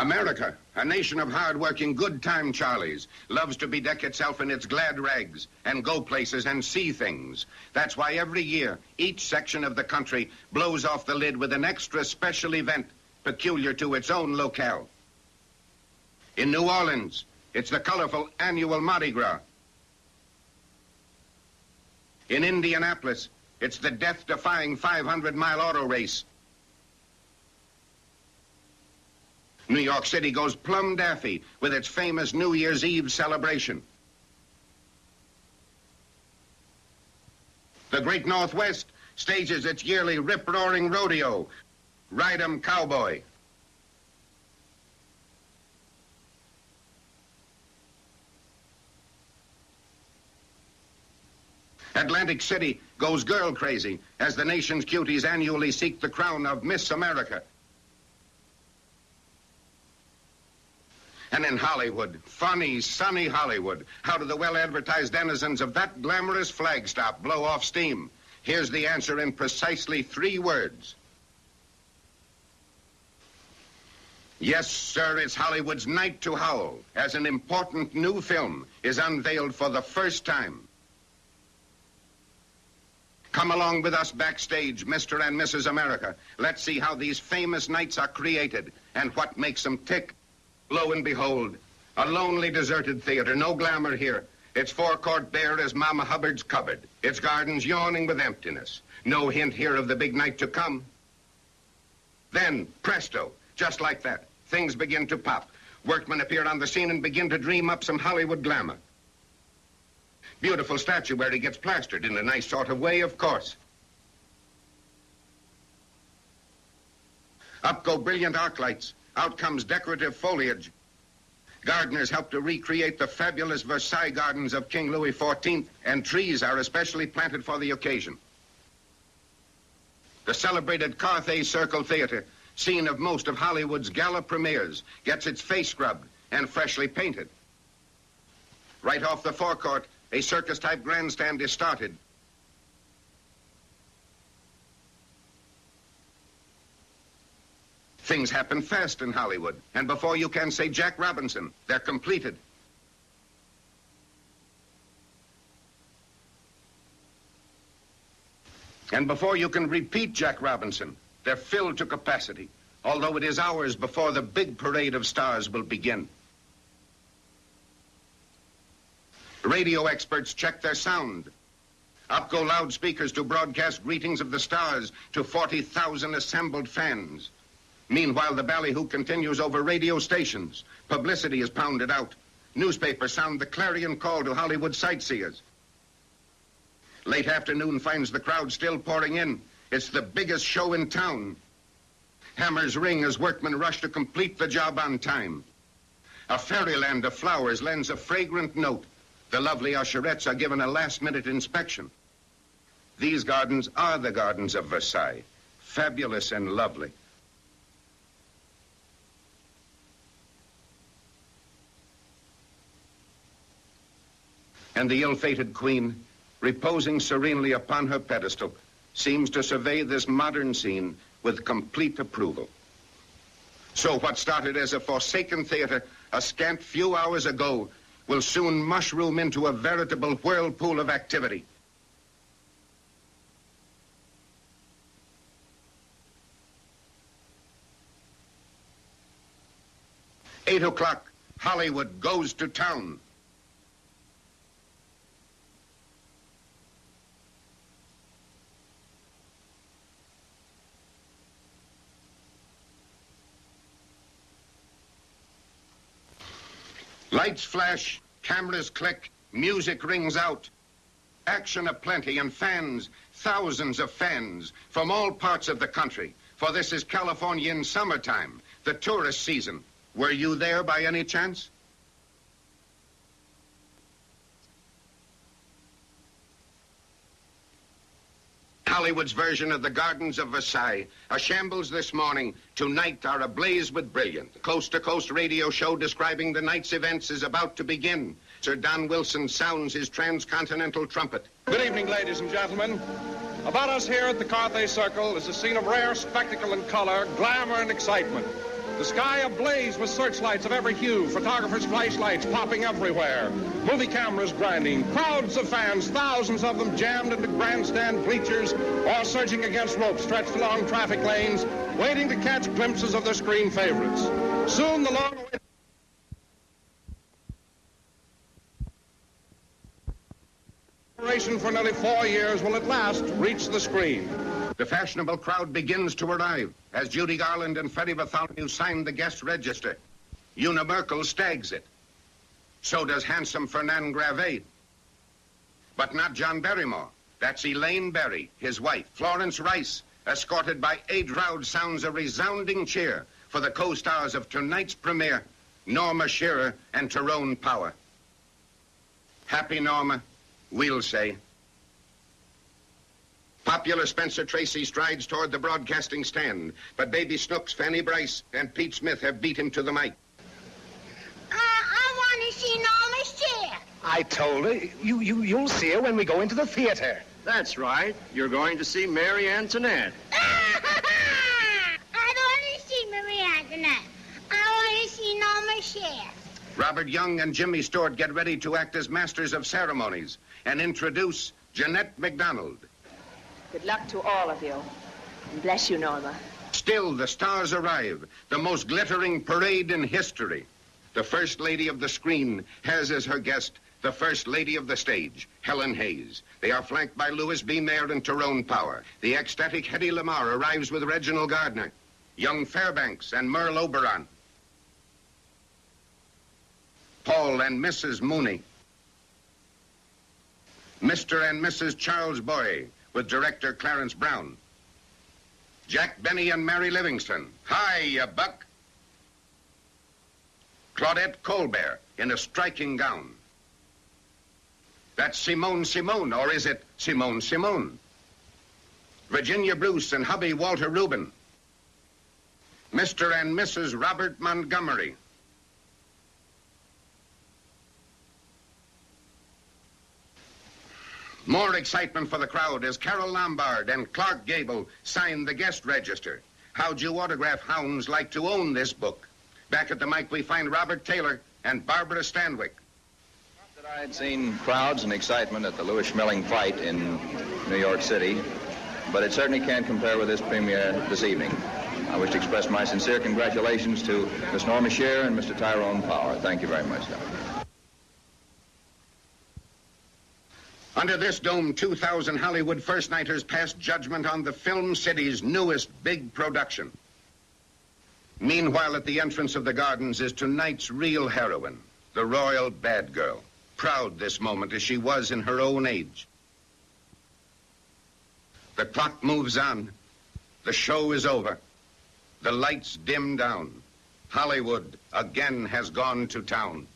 America, a nation of hard-working, good-time Charlies, loves to bedeck itself in its glad rags and go places and see things. That's why every year, each section of the country blows off the lid with an extra special event peculiar to its own locale. In New Orleans, it's the colorful annual Mardi Gras. In Indianapolis, it's the death-defying 500-mile auto race. New York City goes plumb daffy with its famous New Year's Eve celebration. The Great Northwest stages its yearly rip-roaring rodeo, Ride 'em Cowboy. Atlantic City goes girl crazy as the nation's cuties annually seek the crown of Miss America. And in Hollywood, funny, sunny Hollywood, how do the well-advertised denizens of that glamorous flagstop blow off steam? Here's the answer in precisely 3 words. Yes, sir, it's Hollywood's night to howl as an important new film is unveiled for the first time. Come along with us backstage, Mr. and Mrs. America. Let's see how these famous nights are created and what makes them tick. Lo and behold, a lonely, deserted theater, no glamour here. Its forecourt bare as Mama Hubbard's cupboard. Its gardens yawning with emptiness. No hint here of the big night to come. Then, presto, just like that, things begin to pop. Workmen appear on the scene and begin to dream up some Hollywood glamour. Beautiful statuary gets plastered in a nice sort of way, of course. Up go brilliant arc lights. Out comes decorative foliage. Gardeners help to recreate the fabulous Versailles gardens of King Louis XIV, and trees are especially planted for the occasion. The celebrated Carthay Circle Theater, scene of most of Hollywood's gala premieres, gets its face scrubbed and freshly painted. Right off the forecourt, a circus-type grandstand is started. Things happen fast in Hollywood, and before you can say Jack Robinson, they're completed. And before you can repeat Jack Robinson, they're filled to capacity, although it is hours before the big parade of stars will begin. Radio experts check their sound. Up go loudspeakers to broadcast greetings of the stars to 40,000 assembled fans. Meanwhile, the ballyhoo continues over radio stations. Publicity is pounded out. Newspapers sound the clarion call to Hollywood sightseers. Late afternoon finds the crowd still pouring in. It's the biggest show in town. Hammers ring as workmen rush to complete the job on time. A fairyland of flowers lends a fragrant note. The lovely usherettes are given a last-minute inspection. These gardens are the gardens of Versailles, fabulous and lovely. And the ill-fated queen, reposing serenely upon her pedestal, seems to survey this modern scene with complete approval. So what started as a forsaken theater a scant few hours ago will soon mushroom into a veritable whirlpool of activity. Eight o'clock, Hollywood goes to town. Lights flash, cameras click, music rings out. Action aplenty and fans, thousands of fans from all parts of the country. For this is California in summertime, the tourist season. Were you there by any chance? Hollywood's version of the Gardens of Versailles, a shambles this morning, tonight are ablaze with brilliance. The coast-to-coast radio show describing the night's events is about to begin. Sir Don Wilson sounds his transcontinental trumpet. Good evening, ladies and gentlemen. About us here at the Carthay Circle is a scene of rare spectacle and color, glamour and excitement. The sky ablaze with searchlights of every hue, photographers' flashlights popping everywhere, movie cameras grinding, crowds of fans, thousands of them jammed into grandstand bleachers or surging against ropes stretched along traffic lanes, waiting to catch glimpses of their screen favorites. Soon the long-awaited for nearly 4 years will at last reach the screen. The fashionable crowd begins to arrive as JUdy Garland and Freddie Bartholmew sign the guest register. Una Merkel stags it. So does handsome Fernand Gravet. But not John Barrymore. That's Elaine Berry, his wife. Florence Rice, escorted by 8 round sounds a resounding cheer for the co-stars of tonight's premiere, Norma Shearer and Tyrone Power. Happy Norma, we'll say. Popular Spencer Tracy strides toward the broadcasting stand, but Baby Snooks, Fanny Bryce, and Pete Smith have beat him to the mic. I want to see Norma's chair. I told her, you'll see her when we go into the theater. That's right. You're going to see Marie Antoinette. I don't want to see Marie Antoinette. I want to see Norma's chair. Robert Young and Jimmy Stewart get ready to act as masters of ceremonies and introduce Jeanette MacDonald. Good luck to all of you. And bless you, Norma. Still, the stars arrive, the most glittering parade in history. The First Lady of the screen has as her guest the First Lady of the stage, Helen Hayes. They are flanked by Louis B. Mayer and Tyrone Power. The ecstatic Hedy Lamarr arrives with Reginald Gardner, young Fairbanks and Merle Oberon, Paul and Mrs. Mooney, Mr. and Mrs. Charles Boy, with director Clarence Brown, Jack Benny and Mary Livingston. Hi, you buck. Claudette Colbert in a striking gown. That's Simone Simone, or is it Simone Simone? Virginia Bruce and hubby Walter Rubin. Mr. and Mrs. Robert Montgomery. More excitement for the crowd as Carol Lombard and Clark Gable sign the guest register. How'd you autograph hounds like to own this book? Back at the mic, we find Robert Taylor and Barbara Stanwyck. Not that I had seen crowds and excitement at the Louis Schmeling fight in New York City, but it certainly can't compare with this premiere this evening. I wish to express my sincere congratulations to Miss Norma Shearer and Mr. Tyrone Power. Thank you very much, sir. Under this dome, 2,000 Hollywood first-nighters passed judgment on the Film City's newest big production. Meanwhile, at the entrance of the gardens is tonight's real heroine, the royal bad girl, proud this moment as she was in her own age. The clock moves on. The show is over. The lights dim down. Hollywood again has gone to town.